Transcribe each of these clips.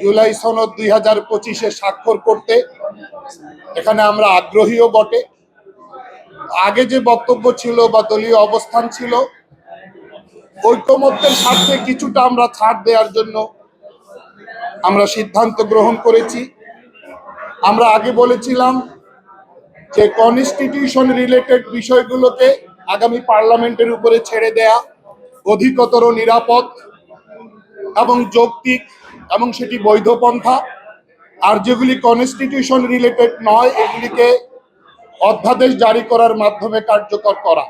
জুলাই সনদ 2025-এ স্বাক্ষর করতে এখানে আমরা আগ্রহীও বটে। আগে যে বক্তব্য ছিল বা দলীয় অবস্থান ছিল, ঐকমত্যের স্বার্থে কিছুটা আমরা ছাড় দেওয়ার জন্য আমরা সিদ্ধান্ত গ্রহণ করেছি। আমরা আগে বলেছিলাম যে কনস্টিটিউশন রিলেটেড বিষয়গুলোকে আগামী পার্লামেন্টের উপরে ছেড়ে দেয়া অধিকতর নিরাপদ এবং যৌক্তিক এবং সেটি বৈধ পন্থা। আর যেগুলি কনস্টিটিউশন রিলেটেড নয়, এগুলিকে অধ্যাদেশ জারি করার মাধ্যমে কার্যকর করা।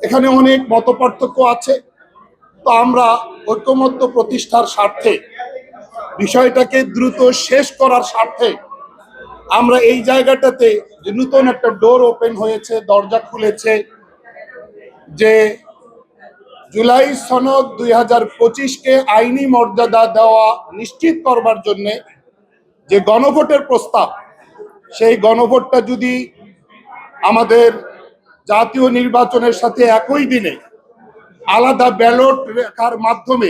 এখানে অনেক মতপার্থক্য আছে, তো আমরা ঐকমত্য প্রতিষ্ঠার স্বার্থে, বিষয়টাকে দ্রুত শেষ করার স্বার্থে আমরা এই জায়গাটাতে যে নতুন একটা ডোর ওপেন হয়েছে, দরজা খুলেছে, যে জুলাই সনদ 2025-কে আইনি মর্যাদা দেওয়া নিশ্চিত করবার জন্য যে গণভোটের প্রস্তাব, সেই গণভোটটা যদি আমাদের জাতীয় নির্বাচনের সাথে একই দিনে আলাদা ব্যালট রেখার মাধ্যমে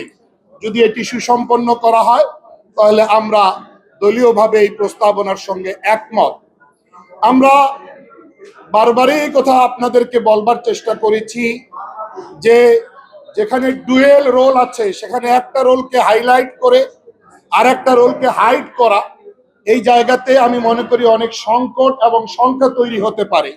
যদি এটি সুসম্পন্ন করা হয়, তাহলে আমরা দলীয়ভাবে এই প্রস্তাবনার সঙ্গে একমত। আমরা বারবারই এই কথা আপনাদেরকে বলবার চেষ্টা করেছি যে যেখানে ডুয়েল রোল আছে, সেখানে একটা রোলকে হাইলাইট করে আর একটা রোলকে হাইড করা, এই জায়গাতে আমি মনে করি অনেক সংকট এবং সংখ্যা তৈরি হতে পারে।